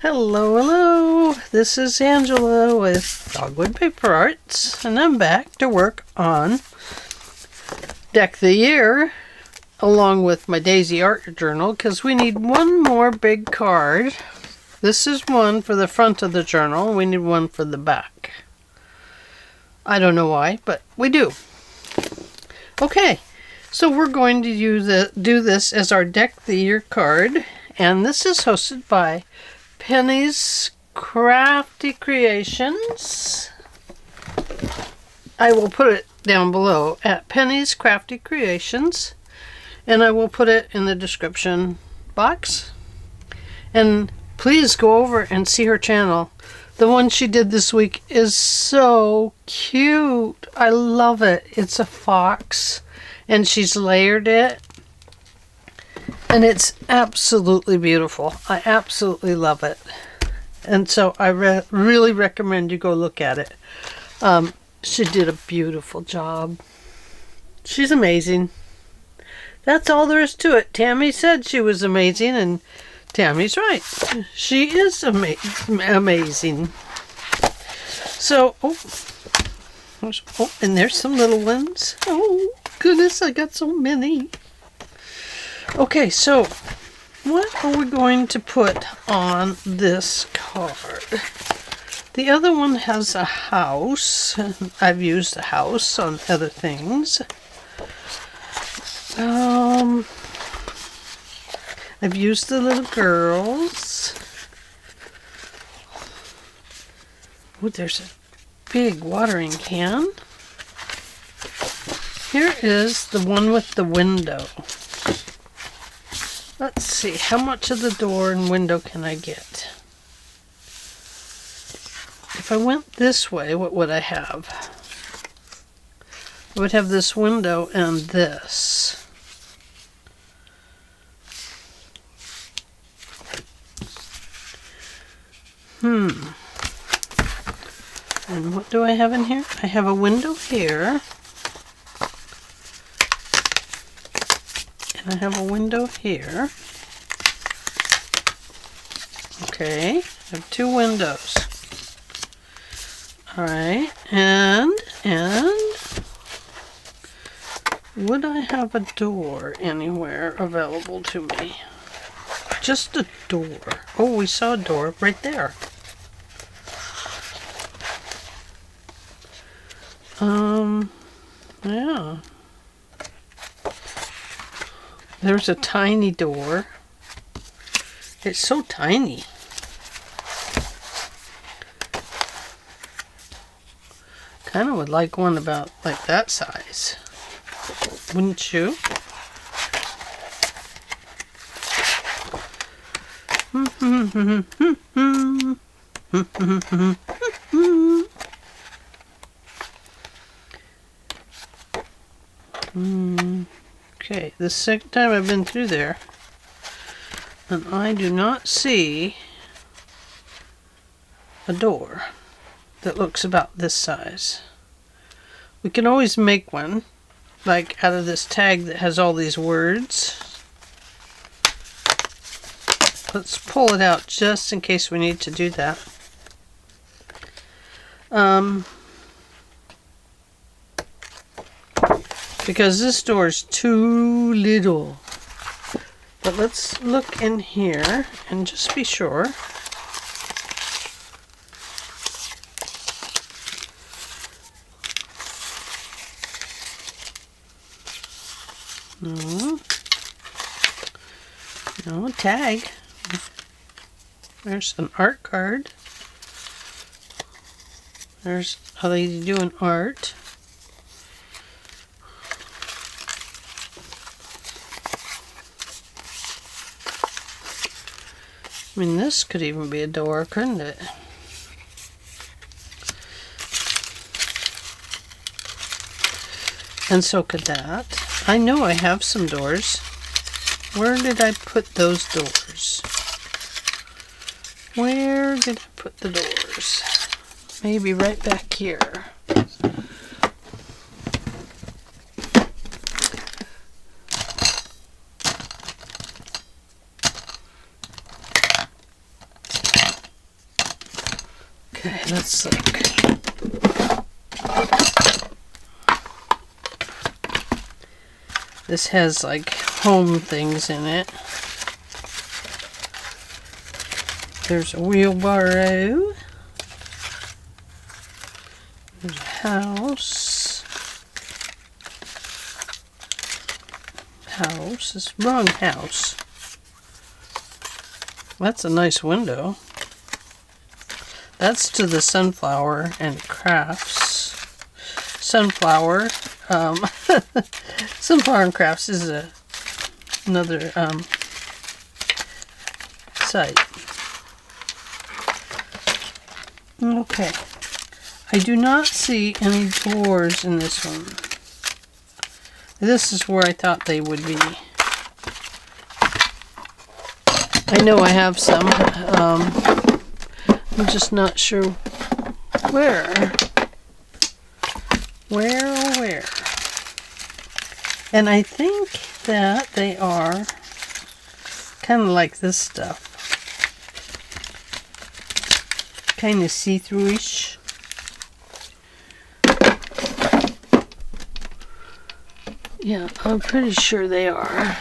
Hello, this is Angela with Dogwood Paper Arts, and I'm back to work on Deck the Year along with my Daisy Art Journal because we need one more big card. This is one for the front of the journal. We need one for the back. I don't know why, but we do. Okay, so we're going to do this as our Deck the Year card, and this is hosted by Penny's Crafty Creations. I will put it down below at Penny's Crafty Creations, and I will put it in the description box. And please go over and see her channel. The one she did this week is so cute. I love it. It's a fox, and she's layered it. And it's absolutely beautiful. I absolutely love it. And so I really recommend you go look at it. She did a beautiful job. She's amazing. That's all there is to it. Tammy said she was amazing, and Tammy's right. She is amazing. So, and there's some little ones. Oh, goodness, I got so many. Okay, so what are we going to put on this card? The other one has a house. I've used a house on other things. I've used the little girls. Oh, there's a big watering can. Here is the one with the window. Let's see, how much of the door and window can I get? If I went this way, what would I have? I would have this window and this. And what do I have in here? I have a window here. I have a window here. Okay, I have two windows. Alright, and would I have a door anywhere available to me? Just a door. Oh, we saw a door right there. Yeah. There's a tiny door. It's so tiny. Kind of would like one about like that size. Wouldn't you? Okay, the second time I've been through there, and I do not see a door that looks about this size. We can always make one, like out of this tag that has all these words. Let's pull it out just in case we need to do that. Because this door is too little. But let's look in here and just be sure. No tag. There's an art card. There's a lady doing art. I mean, this could even be a door, couldn't it? And so could that. I know I have some doors. Where did I put those doors? Where did I put the doors? Maybe right back here. Okay, let's look. This has like home things in it. There's a wheelbarrow. There's a house. House is wrong house. That's a nice window. That's to the sunflower and crafts. Sunflower. Sunflower and crafts is another site. Okay. I do not see any doors in this one. This is where I thought they would be. I know I have some. I'm just not sure where. Where? And I think that they are kind of like this stuff. Kind of see-through-ish. Yeah, I'm pretty sure they are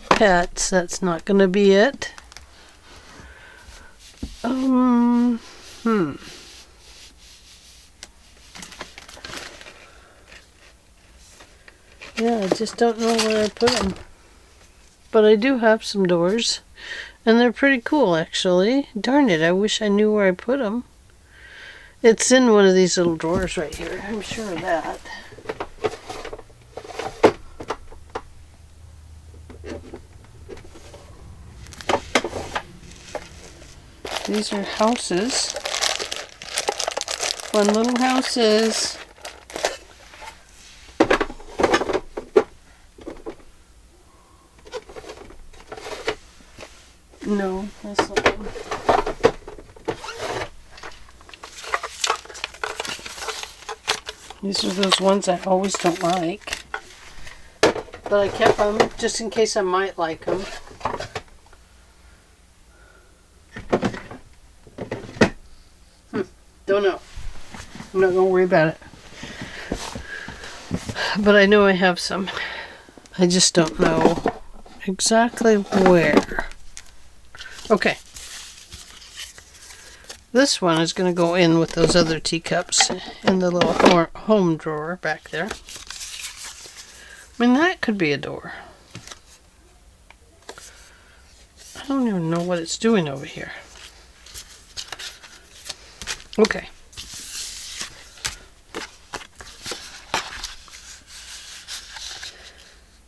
pets. That's not going to be it. Yeah, I just don't know where I put them. But I do have some doors. And they're pretty cool, actually. Darn it, I wish I knew where I put them. It's in one of these little drawers right here. I'm sure of that. These are houses. Fun little houses. No, that's not one. These are those ones I always don't like. But I kept them just in case I might like them. Don't know. I'm not going to worry about it. But I know I have some. I just don't know exactly where. Okay. This one is going to go in with those other teacups in the little home drawer back there. I mean, that could be a door. I don't even know what it's doing over here. Okay.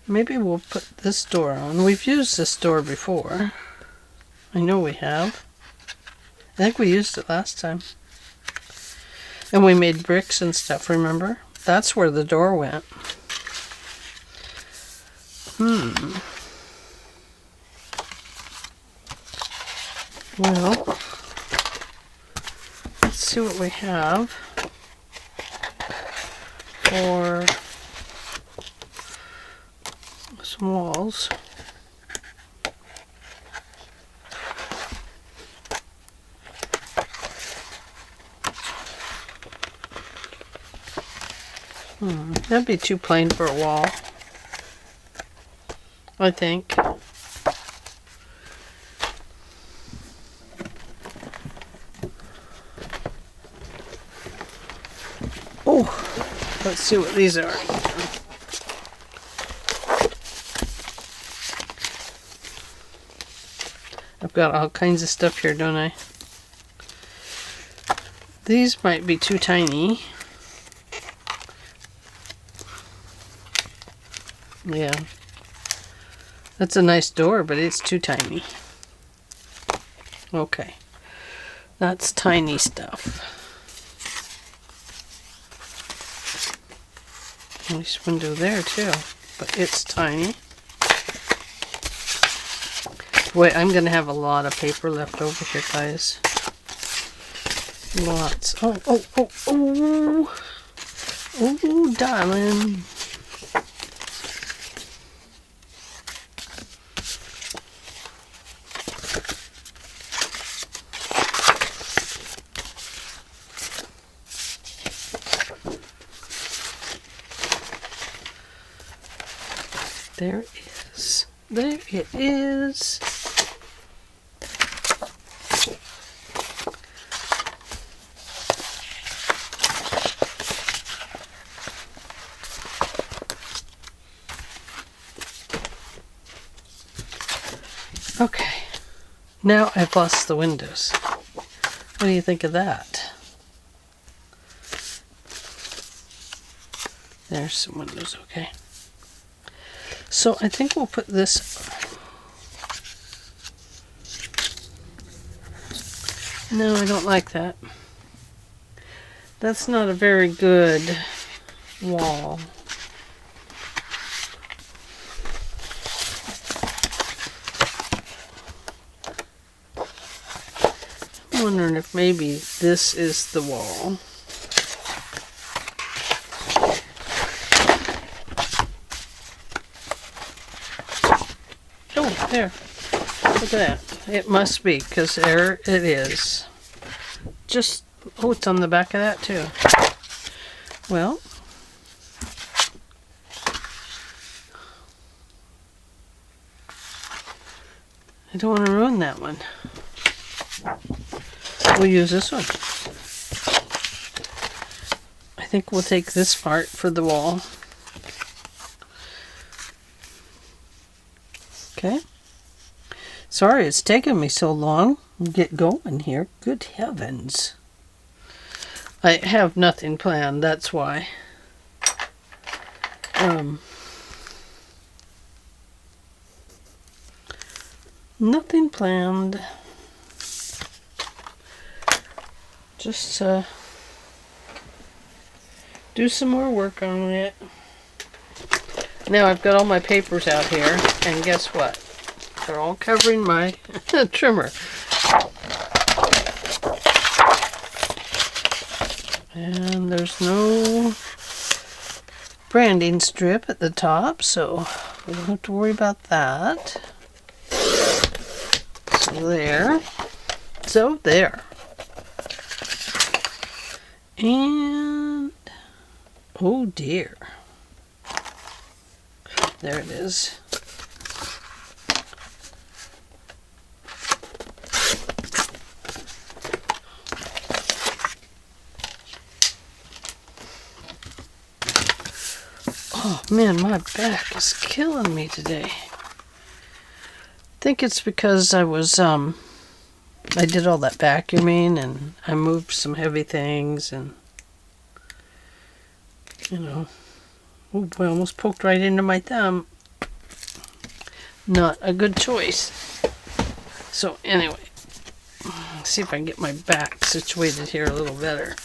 Maybe we'll put this door on. We've used this door before. I know we have. I think we used it last time. And we made bricks and stuff, remember? That's where the door went. Well, let's see what we have for some walls. That'd be too plain for a wall, I think. Oh, let's see what these are. I've got all kinds of stuff here, don't I? These might be too tiny. Yeah. That's a nice door, but it's too tiny. Okay. That's tiny stuff. Nice window there too, but it's tiny. Wait, I'm gonna have a lot of paper left over here, guys. Lots. Oh, darling. There it is. There it is. Okay, now I've lost the windows. What do you think of that? There's some windows, okay. So I think we'll put this... No, I don't like that. That's not a very good wall. I'm wondering if maybe this is the wall. Oh, there. Look at that. It must be, because there it is. Just, oh, it's on the back of that too. Well, I don't want to ruin that one. We'll use this one. I think we'll take this part for the wall. Okay. Sorry it's taken me so long to get going here. Good heavens. I have nothing planned, that's why. Nothing planned. Just do some more work on it. Now I've got all my papers out here, and guess what? They're all covering my trimmer. And there's no branding strip at the top, so we don't have to worry about that. So there. So there. And oh dear. There it is. Oh man, my back is killing me today. I think it's because I was I did all that vacuuming and I moved some heavy things and you know, oh boy, I almost poked right into my thumb. Not a good choice. So anyway, let's see if I can get my back situated here a little better.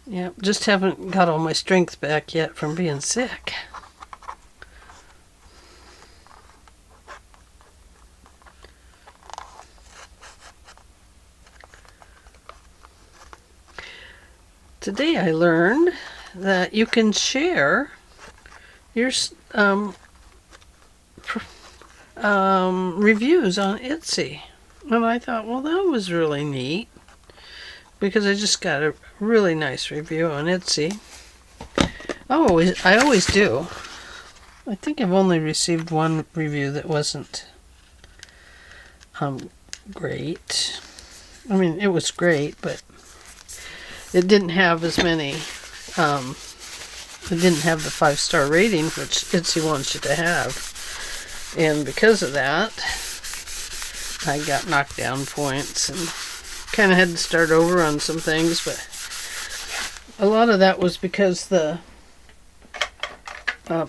Yep, just haven't got all my strength back yet from being sick. Today I learned that you can share your reviews on Etsy. And I thought, well, that was really neat. Because I just got a really nice review on Etsy. I always do. I think I've only received one review that wasn't great. I mean, it was great, but it didn't have as many, it didn't have the 5-star rating, which Etsy wants you to have. And because of that, I got knockdown points and kind of had to start over on some things, but a lot of that was because the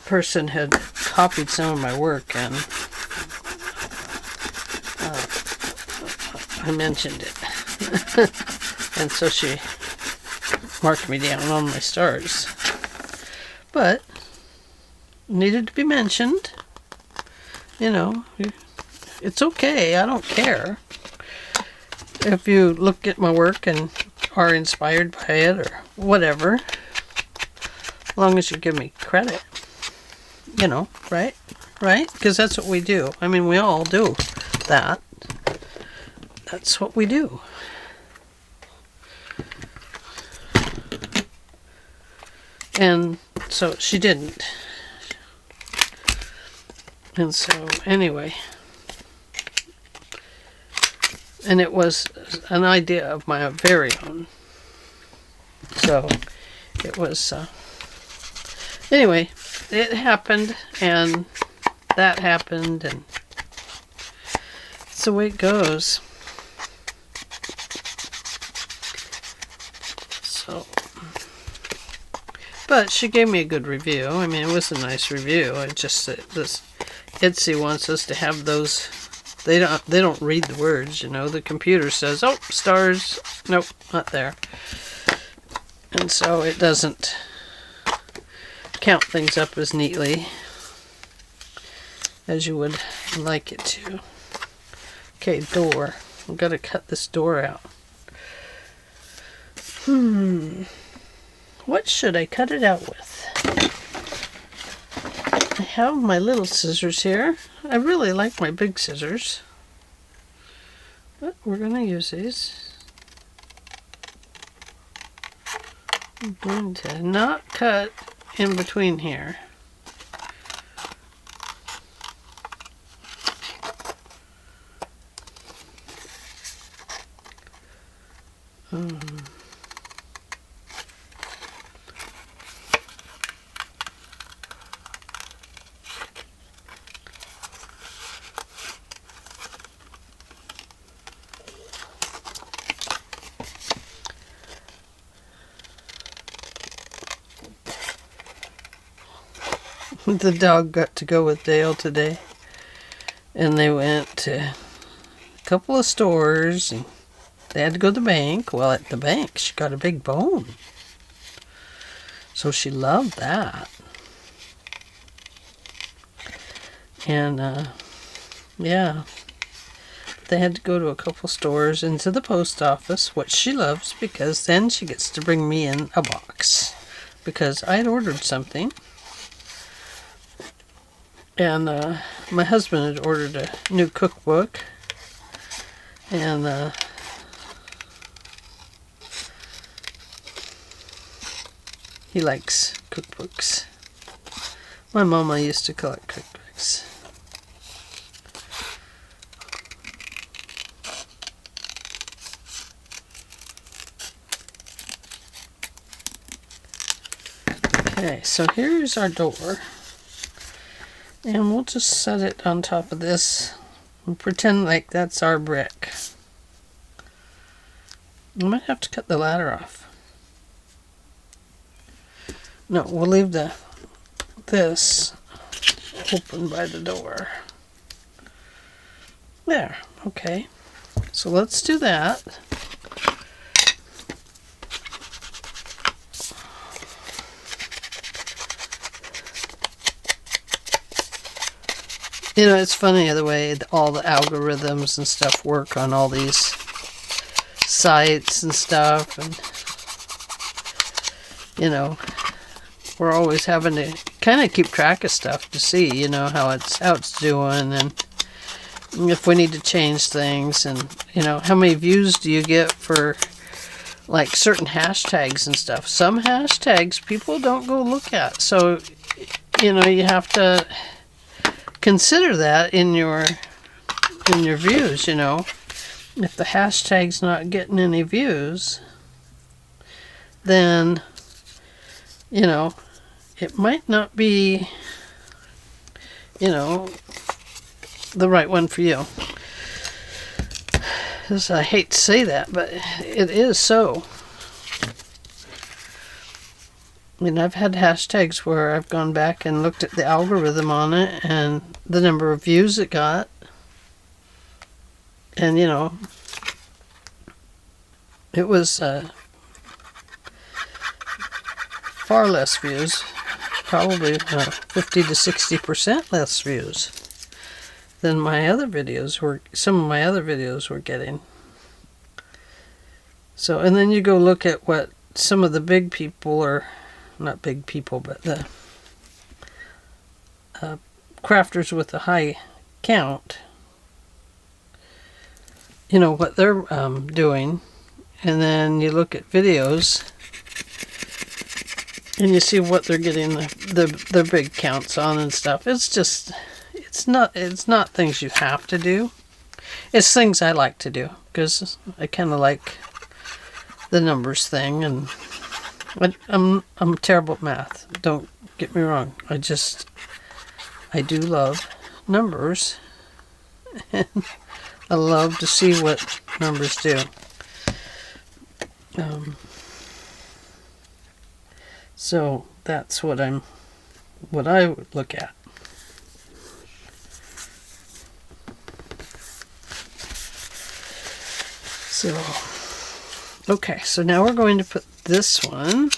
person had copied some of my work and I mentioned it. And so she marked me down on my stars. But needed to be mentioned. You know, it's okay. I don't care. If you look at my work and are inspired by it or whatever, as long as you give me credit, you know, right? Right? Because that's what we do. I mean, we all do that. That's what we do. And so she didn't. And so, anyway. And it was an idea of my very own. So, it was, anyway, it happened, and that happened, and it's the way it goes. So, but she gave me a good review. I mean, it was a nice review. It just that this Etsy wants us to have those. They don't read the words, you know. The computer says, "Oh, stars." Nope, not there. And so it doesn't count things up as neatly as you would like it to. Okay, door. I've got to cut this door out. What should I cut it out with? I have my little scissors here. I really like my big scissors. But we're going to use these. I'm going to not cut in between here. The dog got to go with Dale today, and they went to a couple of stores, and they had to go to the bank. Well, at the bank, she got a big bone, so she loved that. And yeah, they had to go to a couple stores and to the post office, which she loves, because then she gets to bring me in a box, because I had ordered something. And my husband had ordered a new cookbook, and he likes cookbooks. My mama used to collect cookbooks. Okay, so here's our door. And we'll just set it on top of this and pretend like that's our brick. I might have to cut the ladder off. No, we'll leave this open by the door. There, okay. So let's do that. You know, it's funny the way all the algorithms and stuff work on all these sites and stuff, and you know, we're always having to kind of keep track of stuff to see, you know, how it's doing, and if we need to change things, and you know, how many views do you get for like certain hashtags and stuff. Some hashtags people don't go look at, so you know, you have to consider that in your views, you know. If the hashtag's not getting any views, then, you know, it might not be, you know, the right one for you. I hate to say that, but it is so. I mean, I've had hashtags where I've gone back and looked at the algorithm on it and the number of views it got. And, you know, it was far less views, probably 50 to 60% less views than my other videos were, some of my other videos were getting. So, and then you go look at what some of the big people are, not big people, but the crafters with a high count, you know, what they're doing, and then you look at videos, And you see what they're getting their big counts on and stuff. It's just, it's not things you have to do. It's things I like to do because I kind of like the numbers thing, and I'm terrible at math. Don't get me wrong. I do love numbers, and I love to see what numbers do. So that's what I would look at. So, okay, so now we're going to put this one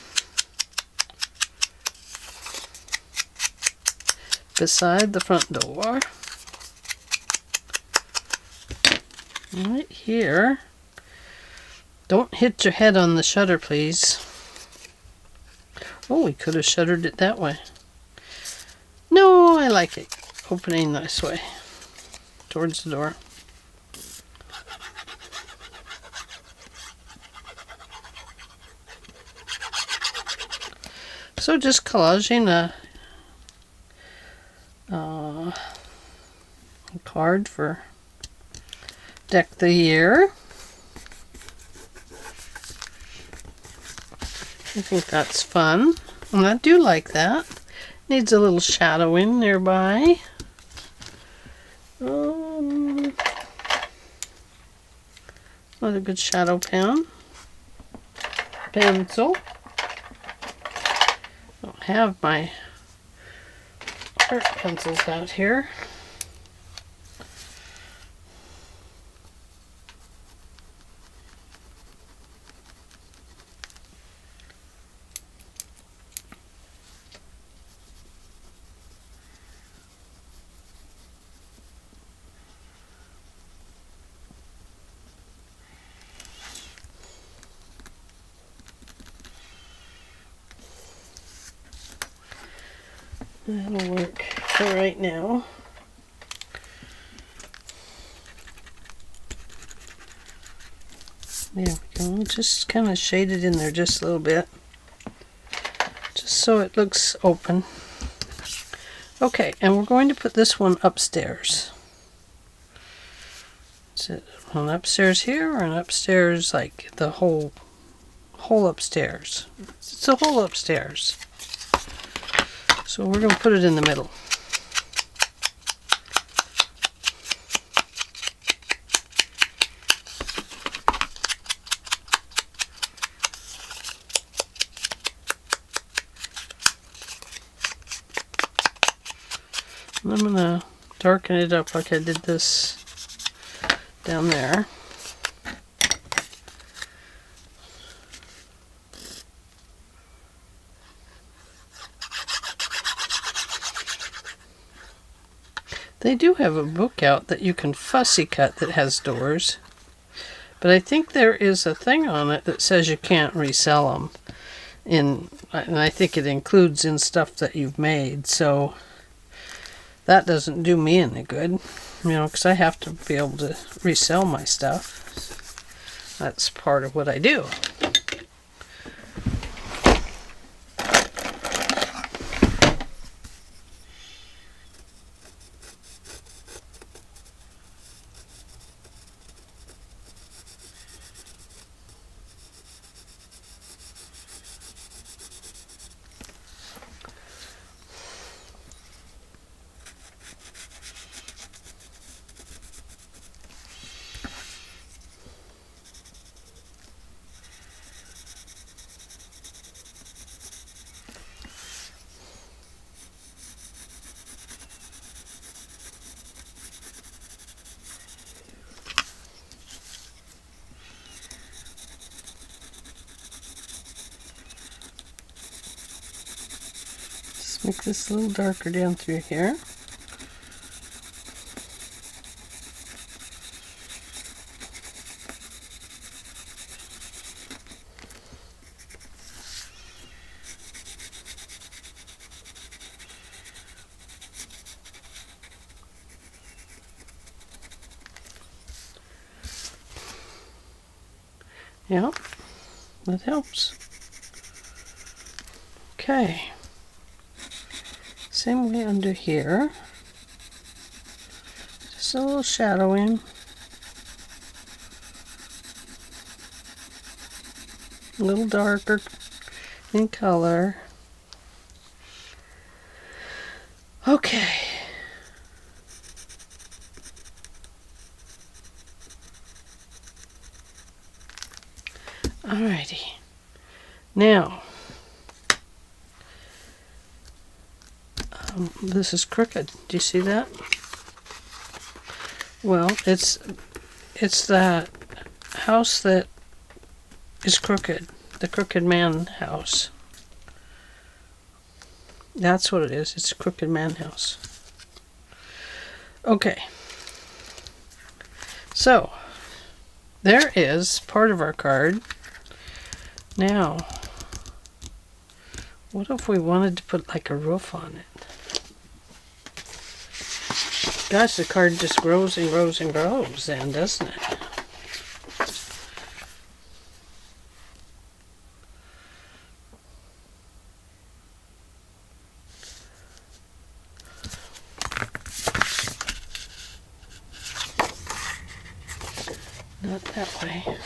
beside the front door. Right here. Don't hit your head on the shutter, please. Oh, we could have shuttered it that way. No, I like it opening this way, towards the door. So just collaging a card for Deck the Year. I think that's fun, and I do like that. Needs a little shadowing nearby. Another good shadow pen. Pencil. I don't have my art pencils out here. That'll work for right now. There we go. Just kind of shade it in there just a little bit, just so it looks open. Okay, and we're going to put this one upstairs. Is it one upstairs here, or an upstairs, like the whole upstairs? It's a whole upstairs. So we're going to put it in the middle. And I'm going to darken it up like I did this down there. They do have a book out that you can fussy cut that has doors, but I think there is a thing on it that says you can't resell them, and I think it includes in stuff that you've made, so that doesn't do me any good, you know, because I have to be able to resell my stuff. That's part of what I do. Make this a little darker down through here. Yeah, that helps. Okay. Same way under here. Just a little shadowing. A little darker in color. Okay. Alrighty. Now, this is crooked. Do you see that? Well, it's that house that is crooked. The Crooked Man house. That's what it is. It's a Crooked Man house. Okay. So, there is part of our card. Now, what if we wanted to put like a roof on it? Gosh, the card just grows and grows and grows then, doesn't it? Not that way.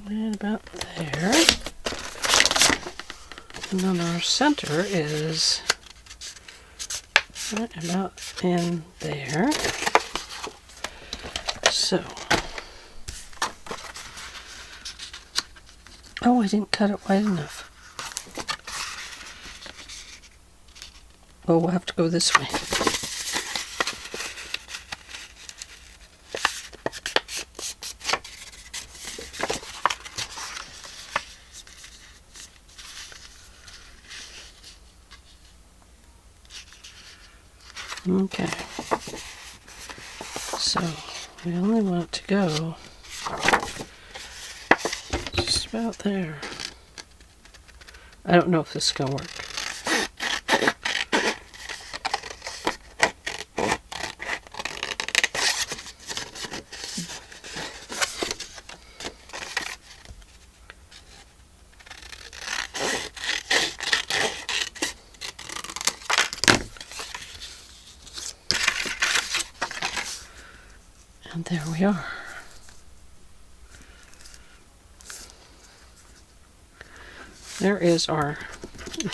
Right about there. And then our center is right about in there. So, oh, I didn't cut it wide enough. Oh, we'll have to go this way. Okay, so we only want it to go just about there. I don't know if this is going to work. And there we are. There is our,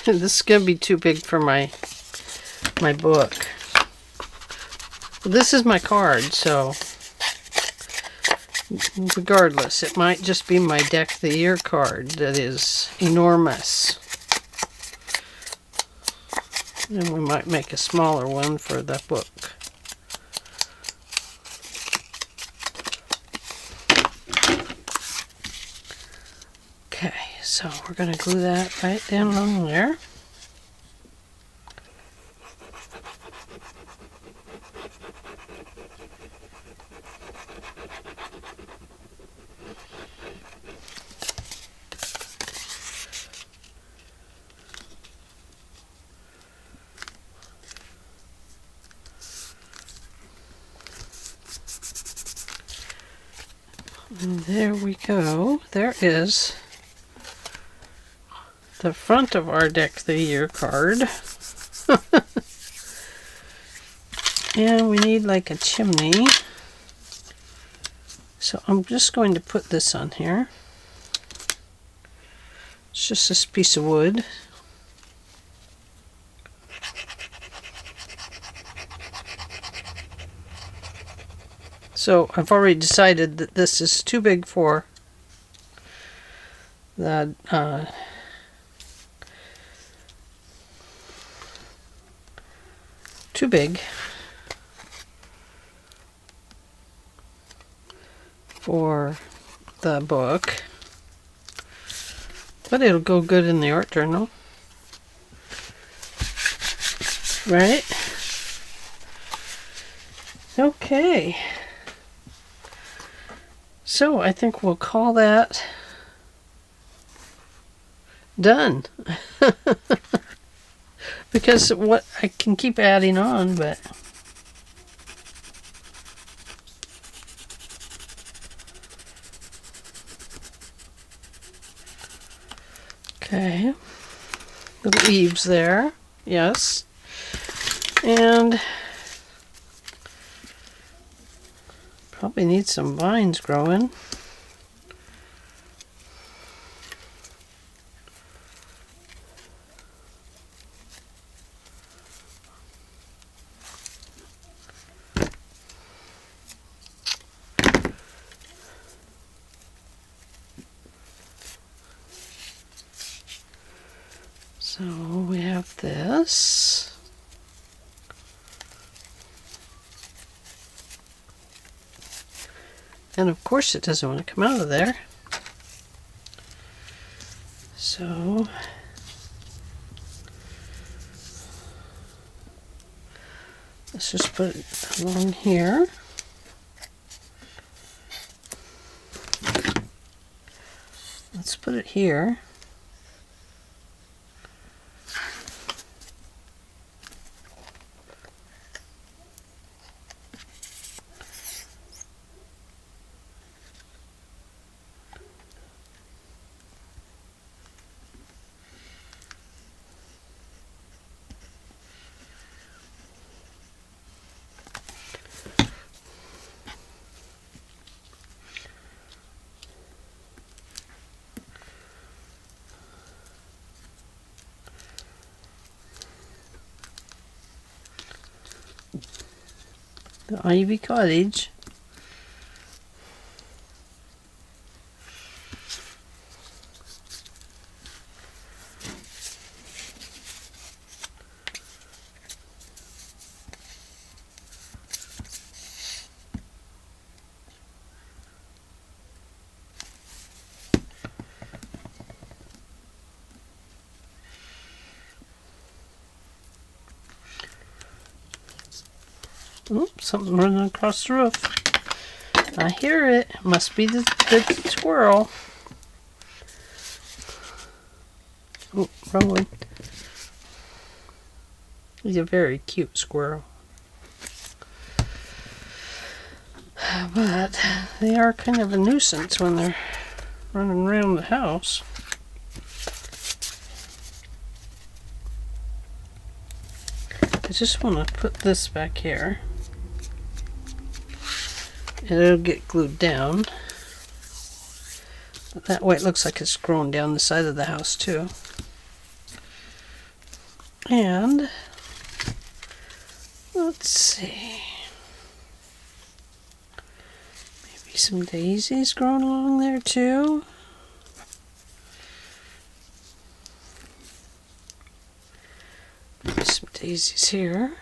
this is going to be too big for my book. This is my card, so regardless, it might just be my Deck of the Year card that is enormous. And we might make a smaller one for the book. Okay, so we're going to glue that right down along there. And there we go. There is the front of our Deck of the Year card. And we need like a chimney. So I'm just going to put this on here. It's just this piece of wood. So I've already decided that this is too big for the too big for the book. But it'll go good in the art journal. Right? Okay. So I think we'll call that done. Because what I can keep adding on, but okay. The leaves there, yes. And probably need some vines growing. So we have this. And of course it doesn't want to come out of there. So let's just put it along here. Let's put it here. The ivy cottage. Oh, something running across the roof. I hear it. Must be the squirrel. Oh, wrong one. He's a very cute squirrel. But they are kind of a nuisance when they're running around the house. I just want to put this back here. And it'll get glued down. But that way it looks like it's growing down the side of the house too. And let's see. Maybe some daisies growing along there too. Maybe some daisies here.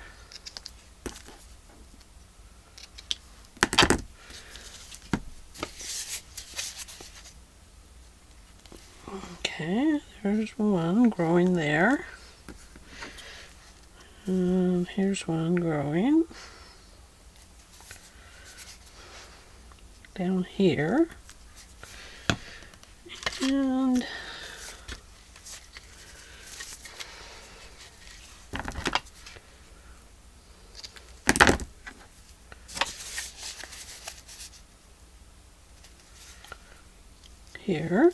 Okay, there's one growing there. And here's one growing down here. And here.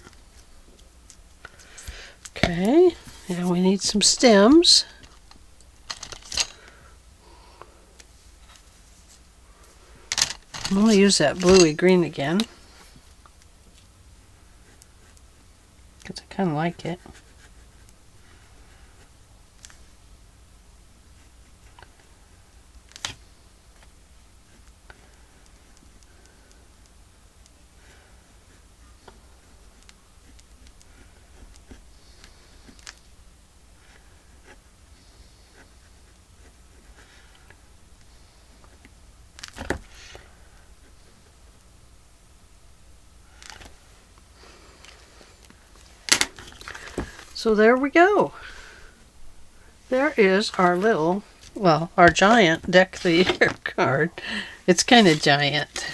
Okay, now we need some stems. I'm going to use that bluey green again, because I kind of like it. So there we go. There is our little, well, our giant Deck the Year card. It's kind of giant.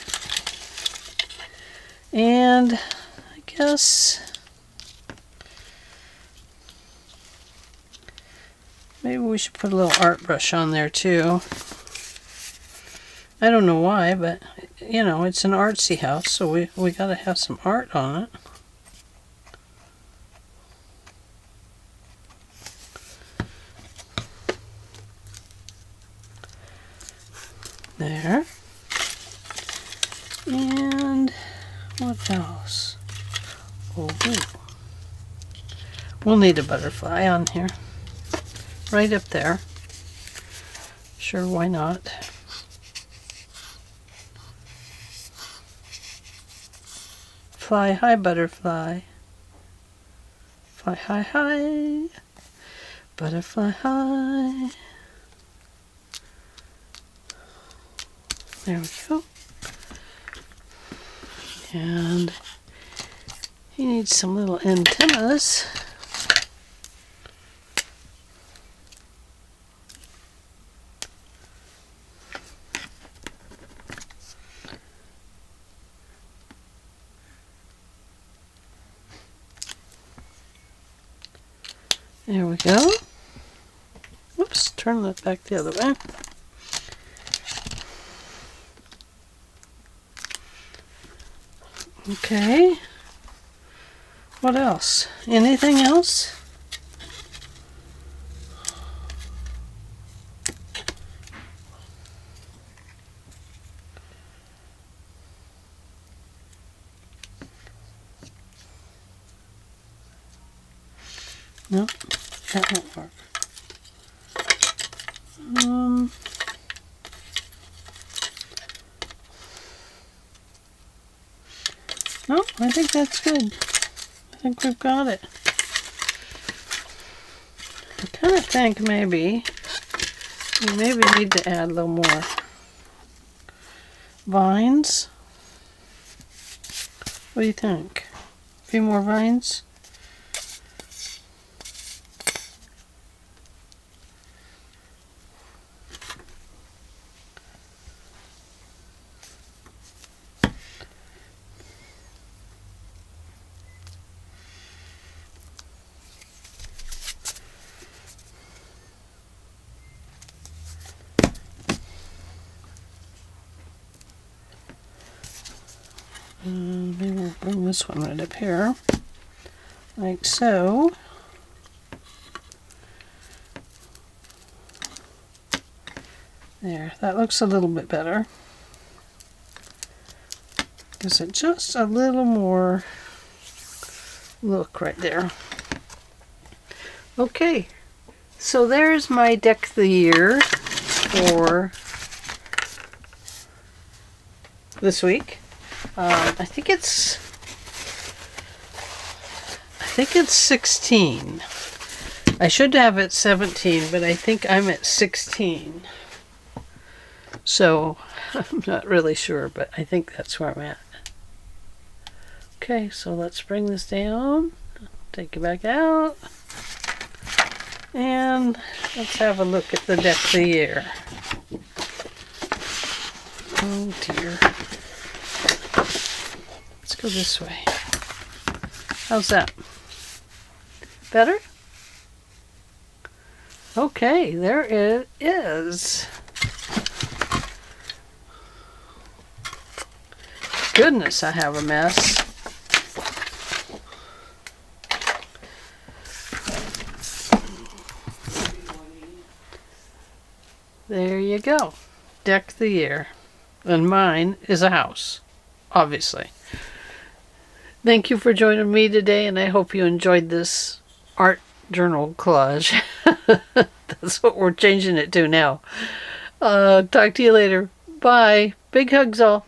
And I guess maybe we should put a little art brush on there too. I don't know why, but you know, it's an artsy house, so we gotta have some art on it. There. And what else? Oh, we'll need a butterfly on here. Right up there. Sure, why not? Fly high, butterfly. Fly high, high. Butterfly high. There we go. And he needs some little antennas. There we go. Whoops, turn that back the other way. Okay. What else? Anything else? No, that won't work. No, I think that's good. I think we've got it. I kind of think maybe we need to add a little more vines. What do you think? A few more vines? Maybe we'll bring this one right up here, like so. There, that looks a little bit better. Gives it just a little more look right there. Okay, so there's my Deck the Year for this week. I think it's 16. I should have it 17, but I think I'm at 16. So I'm not really sure, but I think that's where I'm at. Okay, so let's bring this down, take it back out, and let's have a look at the Deck of the Year. Oh dear. Let's go this way. How's that? Better? Okay, there it is. Goodness, I have a mess. There you go. Deck the Year. And mine is a house, obviously. Thank you for joining me today, and I hope you enjoyed this art journal collage. That's what we're changing it to now. Talk to you later. Bye. Big hugs all.